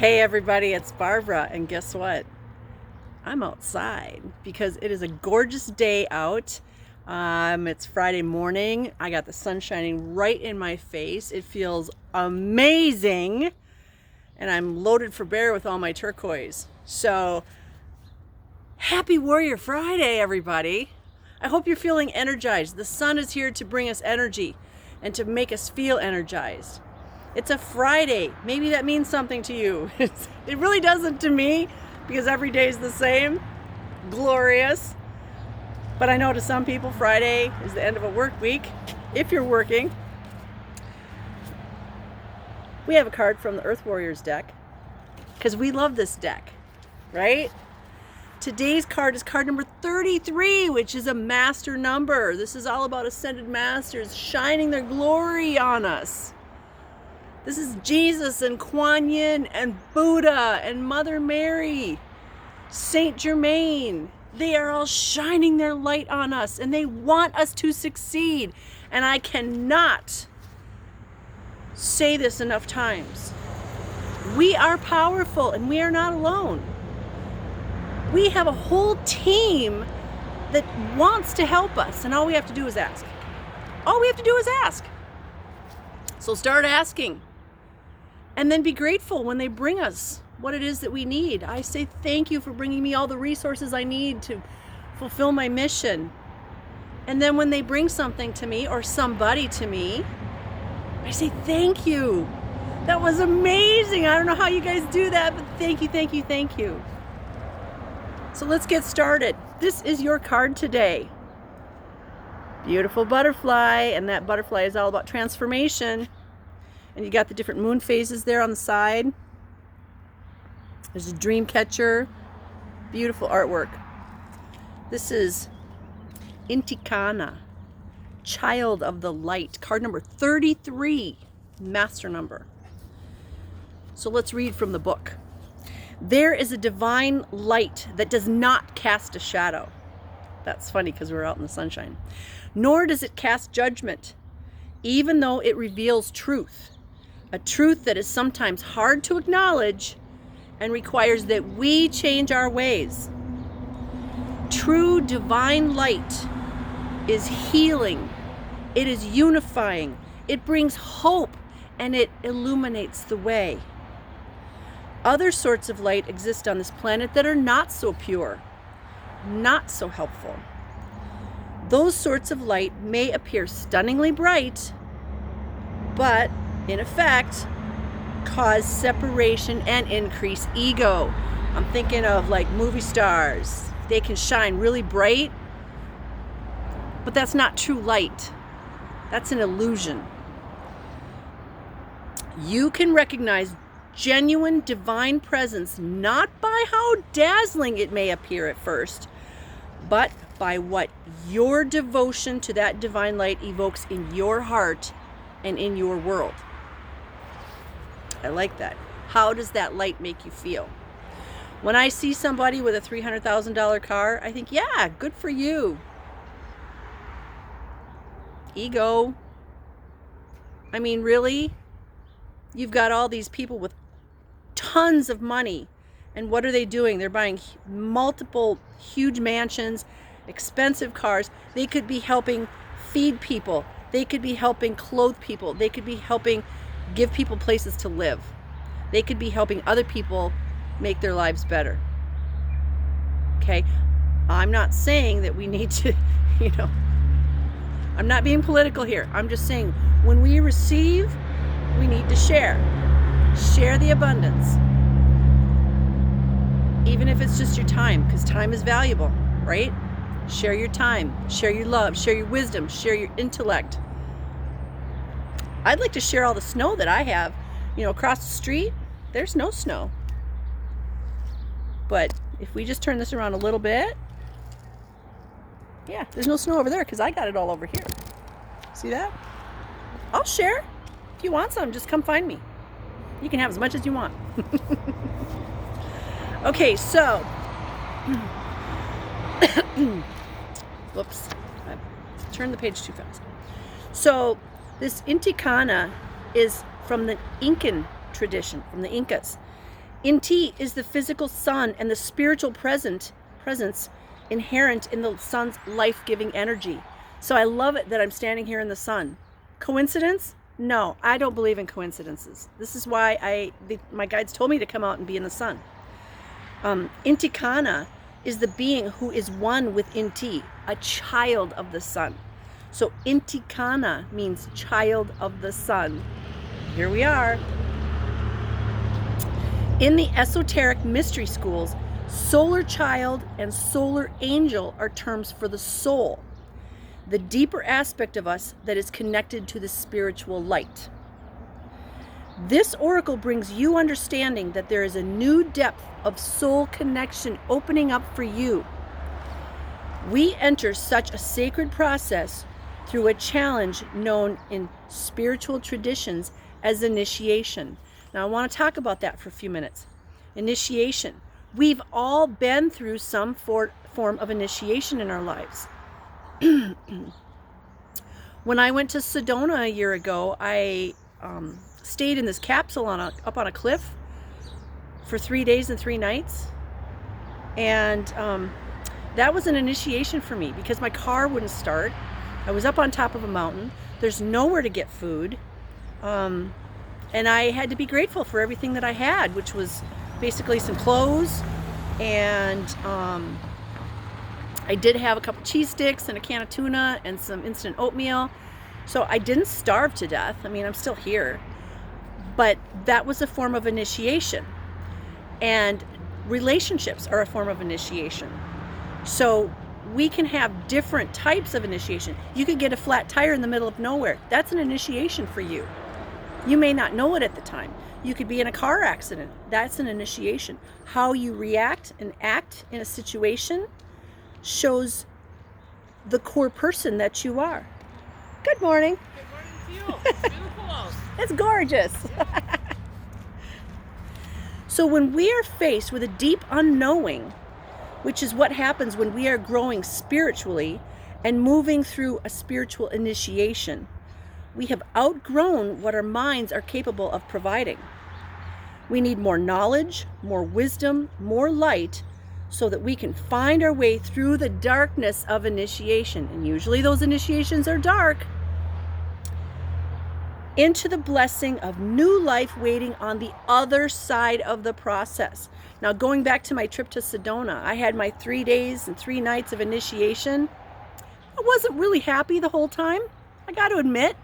Hey everybody, it's Barbara, and guess what? I'm outside because it is a gorgeous day out. It's Friday morning. I got the sun shining right in my face. It feels amazing, and I'm loaded for bear with all my turquoise. So, happy Warrior Friday, everybody. I hope you're feeling energized. The sun is here to bring us energy and to make us feel energized. It's a Friday. Maybe that means something to you. It really doesn't to me because every day is the same. Glorious. But I know to some people Friday is the end of a work week, if you're working. We have a card from the Earth Warriors deck because we love this deck, right? Today's card is card number 33, which is a master number. This is all about ascended masters shining their glory on us. This is Jesus and Kuan Yin and Buddha and Mother Mary, Saint Germain. They are all shining their light on us and they want us to succeed. And I cannot say this enough times. We are powerful and we are not alone. We have a whole team that wants to help us, and all we have to do is ask. All we have to do is ask. So start asking. And then be grateful when they bring us what it is that we need. I say thank you for bringing me all the resources I need to fulfill my mission. And then when they bring something to me or somebody to me, I say thank you. That was amazing. I don't know how you guys do that, but thank you, thank you, thank you. So let's get started. This is your card today. Beautiful butterfly, and that butterfly is all about transformation. And you got the different moon phases there on the side. There's a dream catcher. Beautiful artwork. This is Intikana, Child of the Light, card number 33, master number. So let's read from the book. There is a divine light that does not cast a shadow. That's funny because we're out in the sunshine. Nor does it cast judgment, even though it reveals truth. A truth that is sometimes hard to acknowledge and requires that we change our ways. True divine light is healing. It is unifying. It brings hope and it illuminates the way. Other sorts of light exist on this planet that are not so pure, not so helpful. Those sorts of light may appear stunningly bright, but in effect, cause separation and increase ego. I'm thinking of like movie stars. They can shine really bright, but that's not true light. That's an illusion. You can recognize genuine divine presence not by how dazzling it may appear at first, but by what your devotion to that divine light evokes in your heart and in your world. I like that. How does that light make you feel? When I see somebody with a $300,000 car, I think, yeah, good for you. Ego. I mean, really? You've got all these people with tons of money. And what are they doing? They're buying multiple huge mansions, expensive cars. They could be helping feed people. They could be helping clothe people. They could be helping give people places to live. They could be helping other people make their lives better. Okay? I'm not saying that we need to, I'm not being political here. I'm just saying when we receive, we need to share. Share the abundance. Even if it's just your time, because time is valuable, right? Share your time, share your love, share your wisdom, share your intellect. I'd like to share all the snow that I have. Across the street, there's no snow. But if we just turn this around a little bit, yeah, there's no snow over there because I got it all over here. See that? I'll share. If you want some, just come find me. You can have as much as you want. Okay, so, whoops, I turned the page too fast. So, this Intikana is from the Incan tradition, from the Incas. Inti is the physical sun and the spiritual presence inherent in the sun's life-giving energy. So I love it that I'm standing here in the sun. Coincidence? No, I don't believe in coincidences. This is why my guides told me to come out and be in the sun. Intikana is the being who is one with Inti, a child of the sun. So Intikana means child of the sun. Here we are. In the esoteric mystery schools, solar child and solar angel are terms for the soul, the deeper aspect of us that is connected to the spiritual light. This oracle brings you understanding that there is a new depth of soul connection opening up for you. We enter such a sacred process through a challenge known in spiritual traditions as initiation. Now I want to talk about that for a few minutes. Initiation. We've all been through some form of initiation in our lives. When I went to Sedona a year ago, I stayed in this capsule up on a cliff for 3 days and 3 nights. And that was an initiation for me because my car wouldn't start. I was up on top of a mountain. There's nowhere to get food. And I had to be grateful for everything that I had, which was basically some clothes. And I did have a couple cheese sticks and a can of tuna and some instant oatmeal. So I didn't starve to death. I mean, I'm still here. But that was a form of initiation. And relationships are a form of initiation. So we can have different types of initiation. You could get a flat tire in the middle of nowhere. That's an initiation for you. You may not know it at the time. You could be in a car accident. That's an initiation. How you react and act in a situation shows the core person that you are. Good morning. Good morning to you. It's beautiful out. It's gorgeous. So when we are faced with a deep unknowing, which is what happens when we are growing spiritually and moving through a spiritual initiation, we have outgrown what our minds are capable of providing. We need more knowledge, more wisdom, more light, so that we can find our way through the darkness of initiation. And usually those initiations are dark. Into the blessing of new life waiting on the other side of the process. Now, going back to my trip to Sedona, I had my 3 days and 3 nights of initiation. I wasn't really happy the whole time. I got to admit,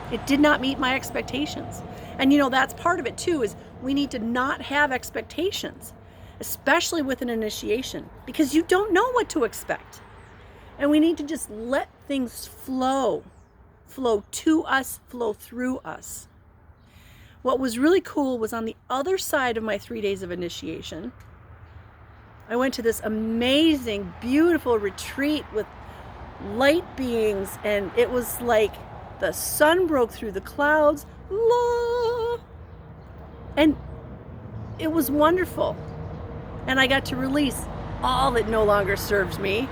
it did not meet my expectations. And that's part of it too, is we need to not have expectations, especially with an initiation, because you don't know what to expect. And we need to just let things flow to us, flow through us. What was really cool was on the other side of my 3 days of initiation, I went to this amazing, beautiful retreat with light beings, and it was like the sun broke through the clouds. And it was wonderful. And I got to release all that no longer serves me.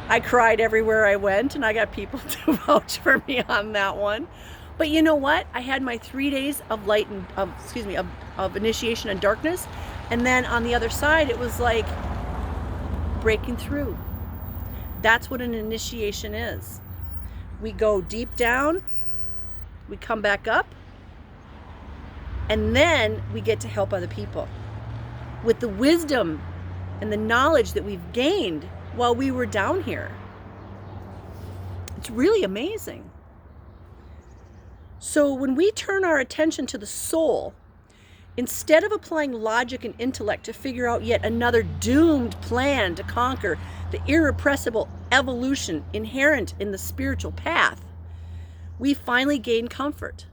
I cried everywhere I went, and I got people to vouch for me on that one. But you know what? I had my 3 days of light and of initiation and darkness, and then on the other side, it was like breaking through. That's what an initiation is. We go deep down, we come back up, and then we get to help other people with the wisdom and the knowledge that we've gained while we were down here. It's really amazing. So when we turn our attention to the soul, instead of applying logic and intellect to figure out yet another doomed plan to conquer the irrepressible evolution inherent in the spiritual path, we finally gain comfort.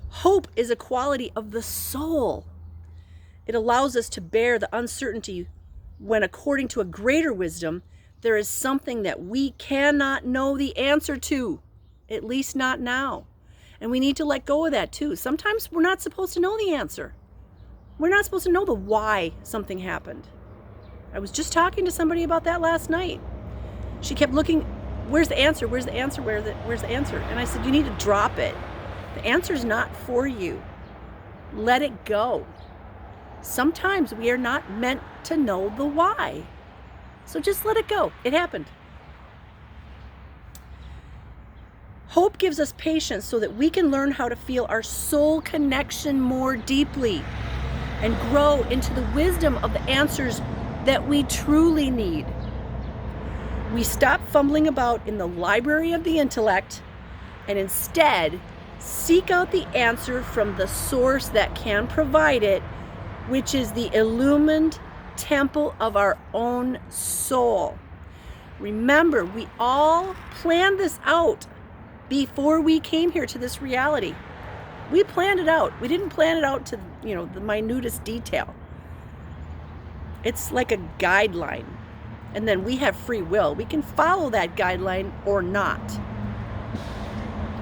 Hope is a quality of the soul. It allows us to bear the uncertainty when, according to a greater wisdom, there is something that we cannot know the answer to, at least not now. And we need to let go of that too. Sometimes we're not supposed to know the answer. We're not supposed to know the why something happened. I was just talking to somebody about that last night. She kept looking, where's the answer? Where's the answer? Where's the answer? And I said, you need to drop it. The answer's not for you. Let it go. Sometimes we are not meant to know the why. So just let it go. It happened. Hope gives us patience so that we can learn how to feel our soul connection more deeply and grow into the wisdom of the answers that we truly need. We stop fumbling about in the library of the intellect and instead seek out the answer from the source that can provide it, which is the illumined temple of our own soul. Remember, we all planned this out before we came here to this reality. We planned it out. We didn't plan it out to, the minutest detail. It's like a guideline. And then we have free will. We can follow that guideline or not.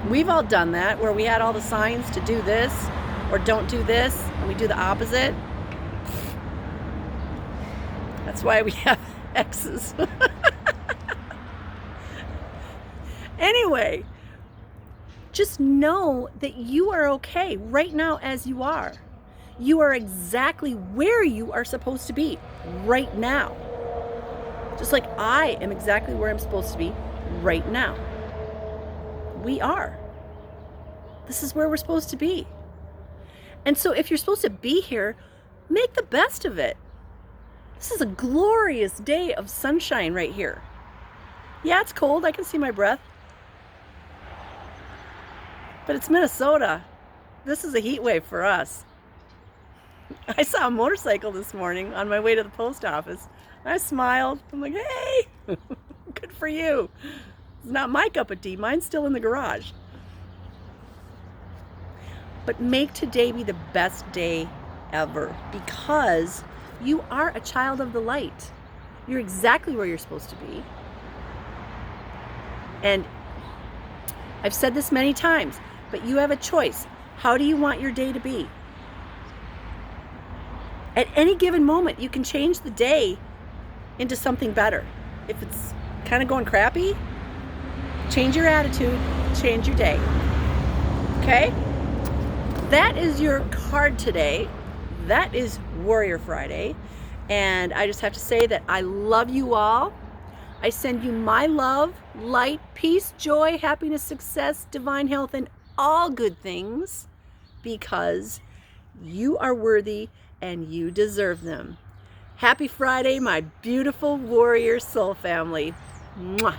We've all done that, where we had all the signs to do this or don't do this, and we do the opposite. That's why we have X's. Anyway, just know that you are okay right now as you are. You are exactly where you are supposed to be right now. Just like I am exactly where I'm supposed to be right now. We are. This is where we're supposed to be. And so if you're supposed to be here, make the best of it. This is a glorious day of sunshine right here. Yeah, it's cold. I can see my breath. But it's Minnesota. This is a heat wave for us. I saw a motorcycle this morning on my way to the post office. I smiled. I'm like, hey, good for you. It's not my cup of tea. Mine's still in the garage. But make today be the best day ever, because you are a child of the light. You're exactly where you're supposed to be. And I've said this many times, but you have a choice. How do you want your day to be? At any given moment, you can change the day into something better. If it's kind of going crappy, change your attitude, change your day. Okay? That is your card today. That is Warrior Friday. And I just have to say that I love you all. I send you my love, light, peace, joy, happiness, success, divine health, and all good things, because you are worthy and you deserve them. Happy Friday, my beautiful warrior soul family. Mwah.